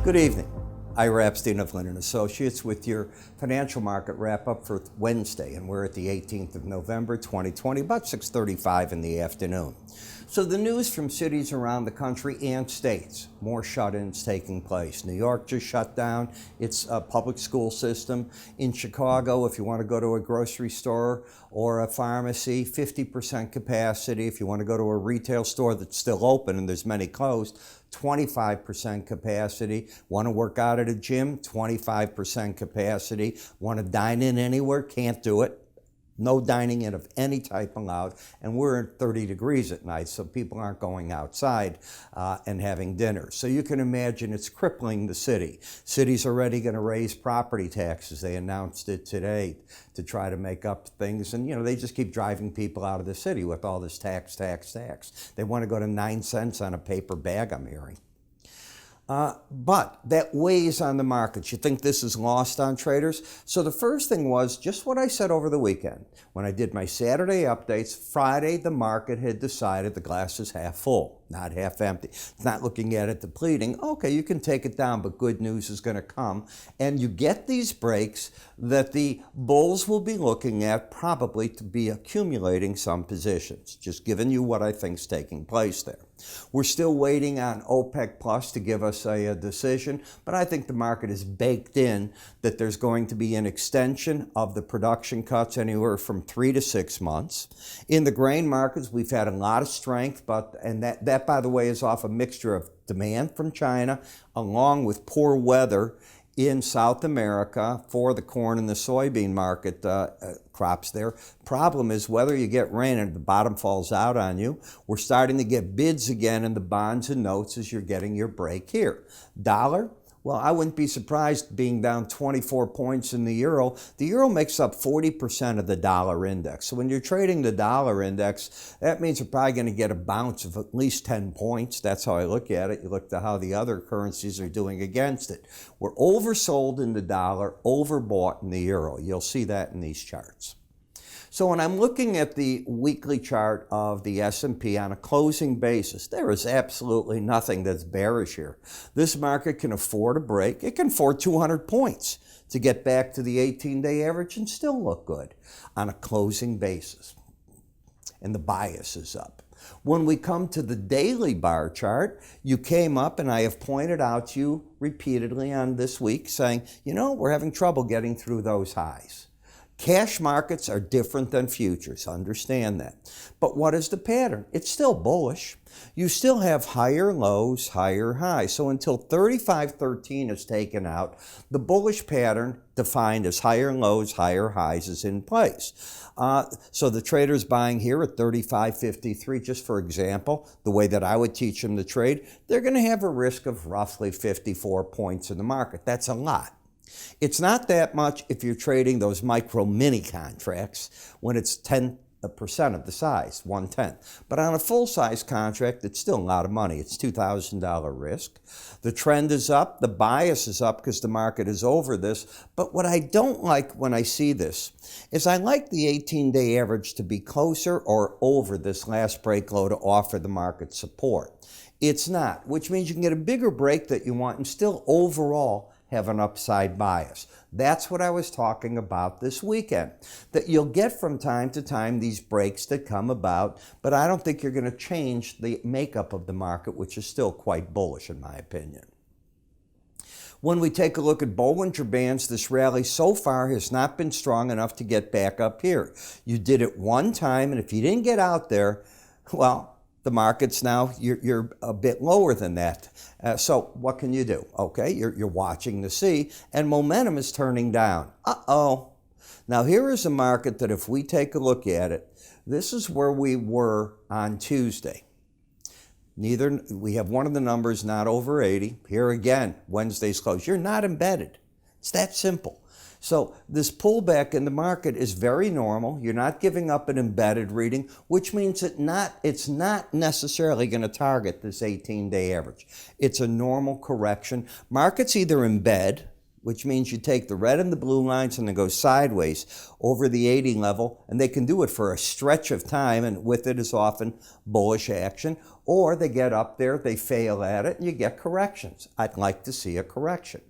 Good evening. Ira Epstein of Linn Associates with your financial market wrap-up for Wednesday, and we're at the 18th of November, 2020, about 6:35 in the afternoon. So the news from cities around the country and states, more shut-ins taking place. New York just shut down its public school system. In Chicago, if you want to go to a grocery store or a pharmacy, 50% capacity. If you want to go to a retail store that's still open and there's many closed, 25% capacity. Want to work out at a gym? 25% capacity. Want to dine in anywhere? Can't do it. No dining in of any type allowed, and we're at 30 degrees at night, so people aren't going outside and having dinner. So you can imagine it's crippling the city. City's already going to raise property taxes. They announced it today to try to make up things, and they just keep driving people out of the city with all this tax. They want to go to 9 cents on a paper bag, I'm hearing. But that weighs on the markets. You think this is lost on traders? So the first thing was just what I said over the weekend. When I did my Saturday updates, Friday the market had decided the glass is half full, not half empty. It's not looking at it depleting. Okay, you can take it down, but good news is going to come. And you get these breaks that the bulls will be looking at probably to be accumulating some positions, just giving you what I think is taking place there. We're still waiting on OPEC Plus to give us a decision, but I think the market is baked in that there's going to be an extension of the production cuts anywhere from 3 to 6 months. In the grain markets, we've had a lot of strength, and that by the way, is off a mixture of demand from China along with poor weather in South America for the corn and the soybean market crops there. Problem is whether you get rain and the bottom falls out on you. We're starting to get bids again in the bonds and notes as you're getting your break here. Dollar, well, I wouldn't be surprised being down 24 points in the euro. The euro makes up 40% of the dollar index. So when you're trading the dollar index, that means you're probably going to get a bounce of at least 10 points. That's how I look at it. You look at how the other currencies are doing against it. We're oversold in the dollar, overbought in the euro. You'll see that in these charts. So when I'm looking at the weekly chart of the S&P on a closing basis, there is absolutely nothing that's bearish here. This market can afford a break. It can afford 200 points to get back to the 18-day average and still look good on a closing basis. And the bias is up. When we come to the daily bar chart, you came up, and I have pointed out to you repeatedly on this week saying, we're having trouble getting through those highs. Cash markets are different than futures, understand that. But what is the pattern? It's still bullish. You still have higher lows, higher highs. So until 35.13 is taken out, the bullish pattern defined as higher lows, higher highs is in place. So the traders buying here at 35.53, just for example, the way that I would teach them to trade, they're going to have a risk of roughly 54 points in the market. That's a lot. It's not that much if you're trading those micro mini contracts when it's 10% of the size, 1/10. But on a full-size contract, it's still a lot of money. It's $2,000 risk. The trend is up. The bias is up because the market is over this. But what I don't like when I see this is I like the 18-day average to be closer or over this last break low to offer the market support. It's not, which means you can get a bigger break that you want and still overall have an upside bias. That's what I was talking about this weekend, that you'll get from time to time these breaks that come about, but I don't think you're going to change the makeup of the market, which is still quite bullish in my opinion. When we take a look at Bollinger Bands, this rally so far has not been strong enough to get back up here. You did it one time, and if you didn't get out there, well, the market's now, you're a bit lower than that. So what can you do? Okay, you're watching to see, and momentum is turning down. Uh-oh. Now here is a market that if we take a look at it, this is where we were on Tuesday. We have one of the numbers not over 80. Here again, Wednesday's close. You're not embedded. It's that simple. So this pullback in the market is very normal. You're not giving up an embedded reading, which means it's not necessarily going to target this 18-day average. It's a normal correction. Markets either embed, which means you take the red and the blue lines and then go sideways over the 80 level, and they can do it for a stretch of time, and with it is often bullish action, or they get up there, they fail at it, and you get corrections. I'd like to see a correction.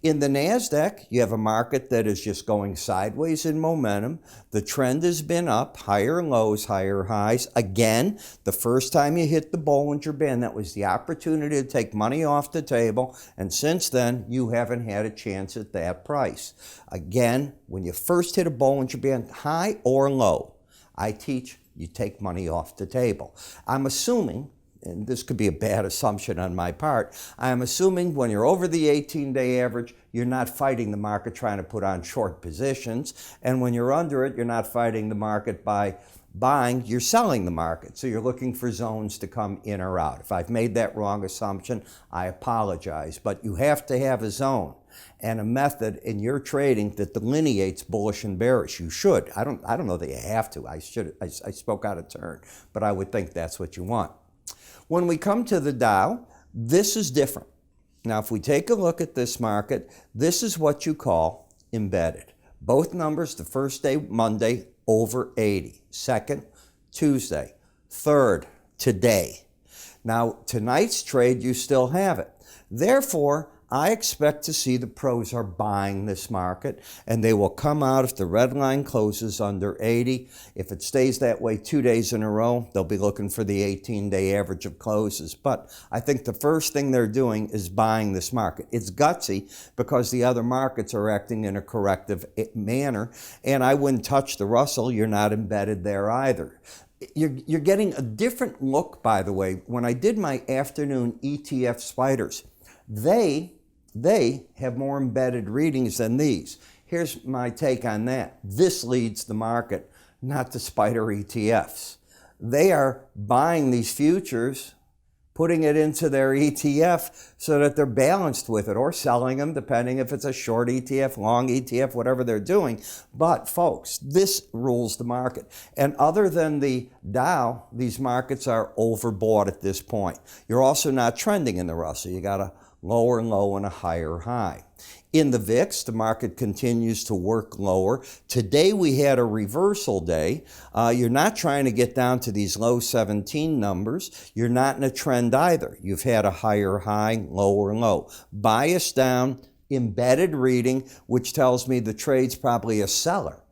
In the NASDAQ, you have a market that is just going sideways in momentum. The trend has been up, higher lows, higher highs. Again, the first time you hit the Bollinger Band, that was the opportunity to take money off the table, and since then, you haven't had a chance at that price. Again, when you first hit a Bollinger Band, high or low, I teach you take money off the table. I'm assuming, and this could be a bad assumption on my part, I'm assuming when you're over the 18-day average, you're not fighting the market trying to put on short positions, and when you're under it, you're not fighting the market by buying, you're selling the market. So you're looking for zones to come in or out. If I've made that wrong assumption, I apologize, but you have to have a zone and a method in your trading that delineates bullish and bearish. You should. I don't know that you have to. I spoke out of turn, but I would think that's what you want. When we come to the Dow, this is different. Now, if we take a look at this market, this is what you call embedded. Both numbers, the first day, Monday, over 80. Second, Tuesday. Third, today. Now, tonight's trade, you still have it. Therefore, I expect to see the pros are buying this market, and they will come out if the red line closes under 80. If it stays that way 2 days in a row, they'll be looking for the 18-day average of closes. But I think the first thing they're doing is buying this market. It's gutsy because the other markets are acting in a corrective manner, and I wouldn't touch the Russell. You're not embedded there either. You're getting a different look, by the way. When I did my afternoon ETF spiders, they have more embedded readings than these. Here's my take on that. This leads the market, not the spider ETFs. They are buying these futures, putting it into their ETF so that they're balanced with it, or selling them, depending if it's a short ETF, long ETF, whatever they're doing. But folks, this rules the market. And other than the Dow, these markets are overbought at this point. You're also not trending in the Russell. You got a lower low and a higher high. In the VIX, the market continues to work lower. Today we had a reversal day. You're not trying to get down to these low 17 numbers. You're not in a trend either. You've had a higher high, lower low. Bias down, embedded reading, which tells me the trade's probably a seller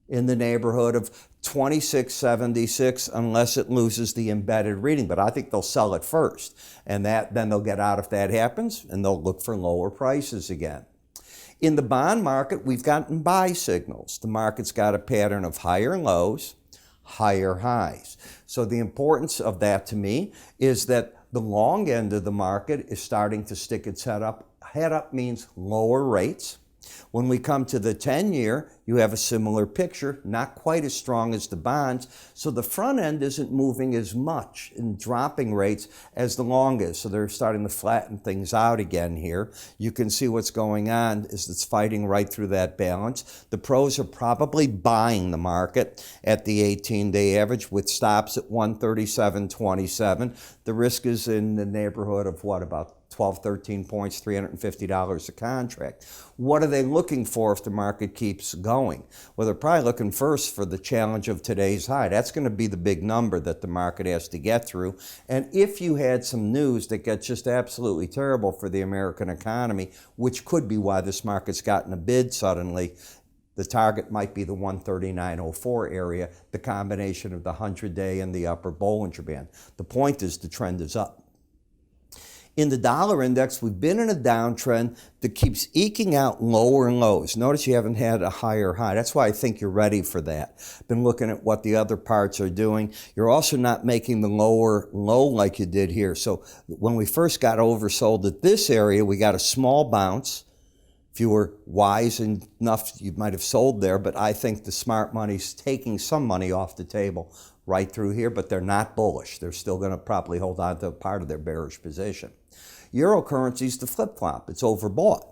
in the neighborhood of 26.76 unless it loses the embedded reading. But I think they'll sell it first, and then they'll get out if that happens, and they'll look for lower prices again. In the bond market, we've gotten buy signals. The market's got a pattern of higher lows, higher highs. So the importance of that to me is that the long end of the market is starting to stick its head up. Head up means lower rates. When we come to the 10-year, you have a similar picture, not quite as strong as the bonds. So the front end isn't moving as much in dropping rates as the long is. So they're starting to flatten things out again here. You can see what's going on is it's fighting right through that balance. The pros are probably buying the market at the 18-day average with stops at 137.27. The risk is in the neighborhood of what, about 12, 13 points, $350 a contract. What are they looking for if the market keeps going? Well, they're probably looking first for the challenge of today's high. That's going to be the big number that the market has to get through. And if you had some news that gets just absolutely terrible for the American economy, which could be why this market's gotten a bid suddenly, the target might be the 139.04 area, the combination of the 100-day and the upper Bollinger Band. The point is the trend is up. In the dollar index, we've been in a downtrend that keeps eking out lower lows. Notice you haven't had a higher high. That's why I think you're ready for that. Been looking at what the other parts are doing. You're also not making the lower low like you did here. So when we first got oversold at this area, we got a small bounce. If you were wise enough, you might have sold there, but I think the smart money's taking some money off the table right through here, but they're not bullish. They're still going to probably hold on to part of their bearish position. Eurocurrency's the flip-flop. It's overbought.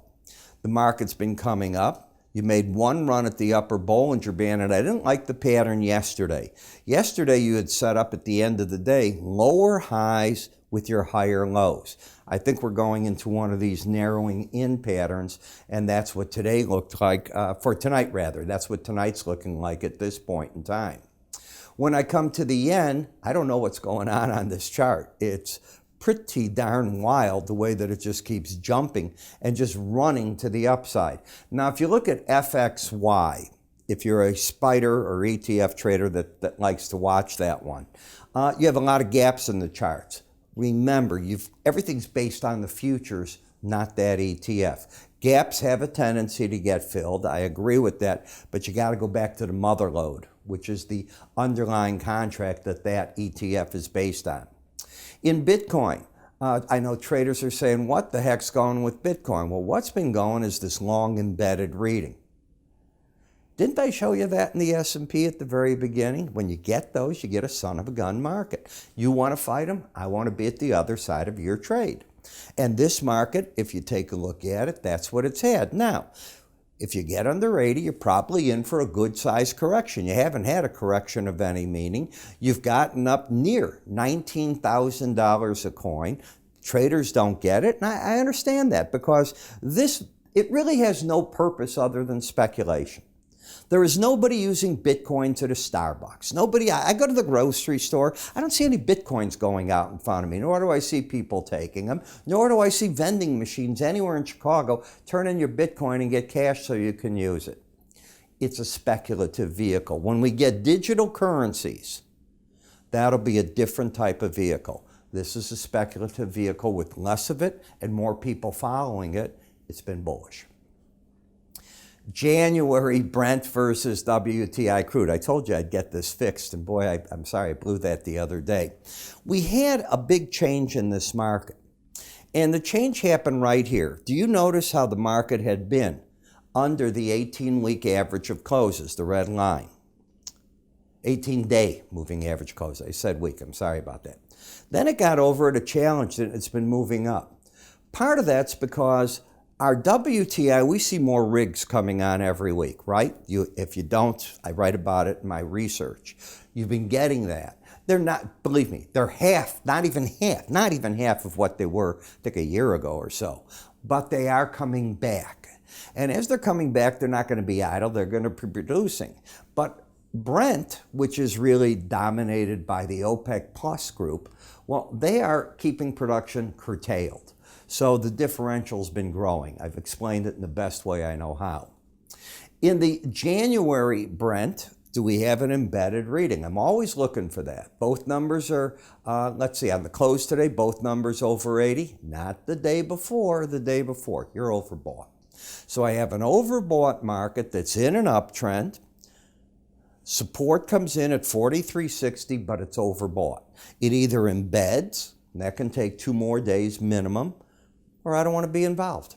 The market's been coming up. You made one run at the upper Bollinger Band, and I didn't like the pattern yesterday. Yesterday, you had set up at the end of the day lower highs with your higher lows. I think we're going into one of these narrowing in patterns, and that's what today looked like, for tonight rather. That's what tonight's looking like at this point in time. When I come to the yen, I don't know what's going on this chart. It's pretty darn wild the way that it just keeps jumping and just running to the upside. Now, if you look at FXY, if you're a spider or ETF trader that likes to watch that one, you have a lot of gaps in the charts. Remember, everything's based on the futures, not that ETF. Gaps have a tendency to get filled. I agree with that, but you got to go back to the mother load, which is the underlying contract that ETF is based on. In Bitcoin, I know traders are saying, what the heck's going with Bitcoin? Well, what's been going is this long embedded reading. Didn't I show you that in the S&P at the very beginning? When you get those, you get a son of a gun market. You want to fight them, I want to be at the other side of your trade. And this market, if you take a look at it, that's what it's had. Now, if you get under 80, you're probably in for a good-sized correction. You haven't had a correction of any meaning. You've gotten up near $19,000 a coin. Traders don't get it, and I understand that because it really has no purpose other than speculation. There is nobody using Bitcoins at a Starbucks. Nobody, I go to the grocery store, I don't see any Bitcoins going out in front of me, nor do I see people taking them, nor do I see vending machines anywhere in Chicago. Turn in your Bitcoin and get cash so you can use it. It's a speculative vehicle. When we get digital currencies, that'll be a different type of vehicle. This is a speculative vehicle with less of it and more people following it. It's been bullish. January Brent versus WTI crude. I told you I'd get this fixed, and boy, I'm sorry I blew that the other day. We had a big change in this market, and the change happened right here. Do you notice how the market had been under the 18-week average of closes, the red line? 18-day moving average close. I said week. I'm sorry about that. Then it got over at a challenge, and it's been moving up. Part of that's because our WTI, we see more rigs coming on every week, right? If you don't, I write about it in my research. You've been getting that. They're not, believe me, they're half, not even half of what they were, I think, a year ago or so. But they are coming back. And as they're coming back, they're not going to be idle. They're going to be producing. But Brent, which is really dominated by the OPEC Plus group, well, they are keeping production curtailed. So the differential's been growing. I've explained it in the best way I know how. In the January Brent, do we have an embedded reading? I'm always looking for that. Both numbers are, let's see, on the close today, both numbers over 80. Not the day before, the day before. You're overbought. So I have an overbought market that's in an uptrend. Support comes in at 43.60, but it's overbought. It either embeds, and that can take 2 more days minimum, or I don't want to be involved.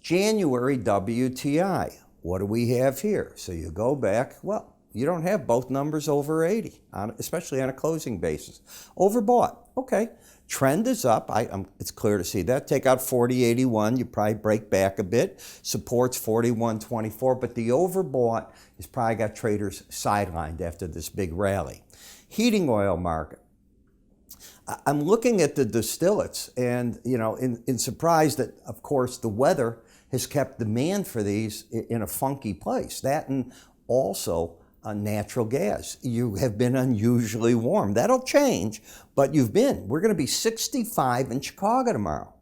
January WTI, what do we have here? So you go back, well, you don't have both numbers over 80, especially on a closing basis. Overbought, okay. Trend is up, it's clear to see that. Take out 40.81, you probably break back a bit. Support's 41.24, but the overbought has probably got traders sidelined after this big rally. Heating oil market. I'm looking at the distillates and, in surprise that, of course, the weather has kept demand for these in a funky place. That and also natural gas. You have been unusually warm. That'll change, but we're going to be 65 in Chicago tomorrow.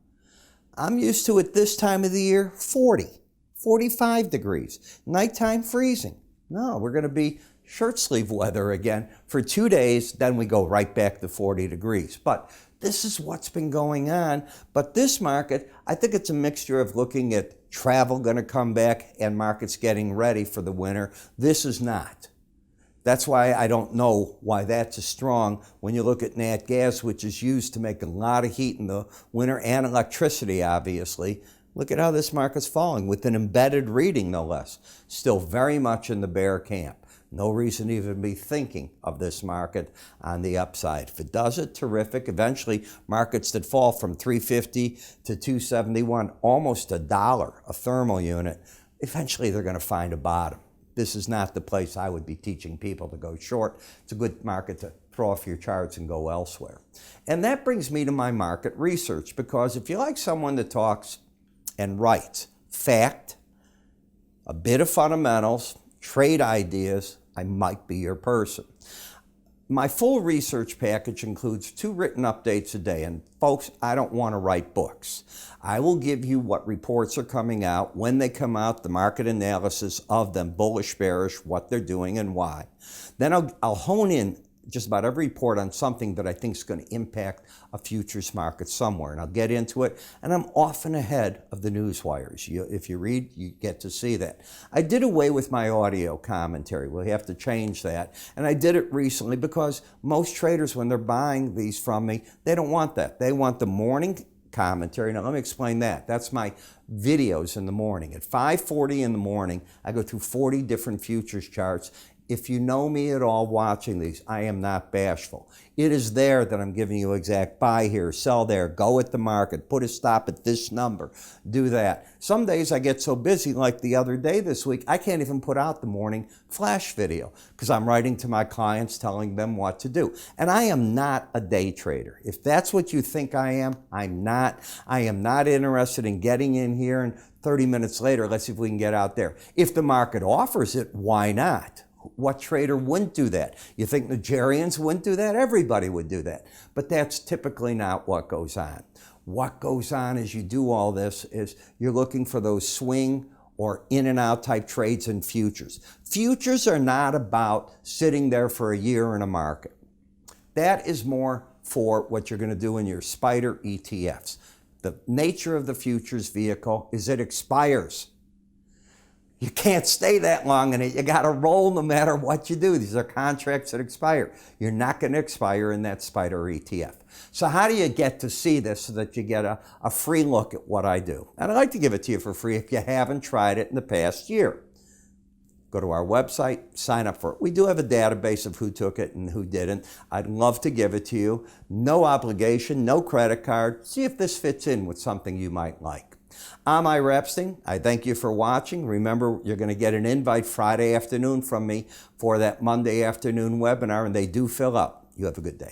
I'm used to it this time of the year, 40, 45 degrees. Nighttime freezing. No, we're going to be shirt sleeve weather again for 2 days, then we go right back to 40 degrees. But this is what's been going on. But this market, I think it's a mixture of looking at travel going to come back and markets getting ready for the winter. This is not. That's why I don't know why that's as strong when you look at nat gas, which is used to make a lot of heat in the winter, and electricity, obviously. Look at how this market's falling with an embedded reading, no less. Still very much in the bear camp. No reason to even be thinking of this market on the upside. If it does it, terrific. Eventually, markets that fall from 350 to 271, almost $1 a thermal unit, eventually they're going to find a bottom. This is not the place I would be teaching people to go short. It's a good market to throw off your charts and go elsewhere. And that brings me to my market research, because if you like someone that talks and writes fact, a bit of fundamentals, trade ideas, I might be your person. My full research package includes 2 written updates a day. And folks, I don't want to write books. I will give you what reports are coming out, when they come out, the market analysis of them, bullish, bearish, what they're doing and why. Then I'll hone in just about every report on something that I think is going to impact a futures market somewhere. And I'll get into it. And I'm often ahead of the news wires. If you read, you get to see that. I did away with my audio commentary. We'll have to change that. And I did it recently because most traders, when they're buying these from me, they don't want that. They want the morning commentary. Now let me explain that. That's my videos in the morning. At 5:40 in the morning, I go through 40 different futures charts. If you know me at all watching these, I am not bashful. It is there that I'm giving you exact buy here, sell there, go at the market, put a stop at this number, do that. Some days I get so busy, like the other day this week, I can't even put out the morning flash video because I'm writing to my clients telling them what to do. And I am not a day trader. If that's what you think I am, I'm not. I am not interested in getting in here and 30 minutes later, let's see if we can get out there. If the market offers it, why not? What trader wouldn't do that? You think Nigerians wouldn't do that? Everybody would do that. But that's typically not what goes on. What goes on as you do all this is you're looking for those swing or in and out type trades in futures. Futures are not about sitting there for a year in a market. That is more for what you're going to do in your spider ETFs. The nature of the futures vehicle is it expires. You can't stay that long in it. You got to roll no matter what you do. These are contracts that expire. You're not going to expire in that spider ETF. So how do you get to see this so that you get a free look at what I do? And I'd like to give it to you for free if you haven't tried it in the past year. Go to our website, sign up for it. We do have a database of who took it and who didn't. I'd love to give it to you. No obligation, no credit card. See if this fits in with something you might like. I'm Ira Epstein. I thank you for watching. Remember, you're going to get an invite Friday afternoon from me for that Monday afternoon webinar, and they do fill up. You have a good day.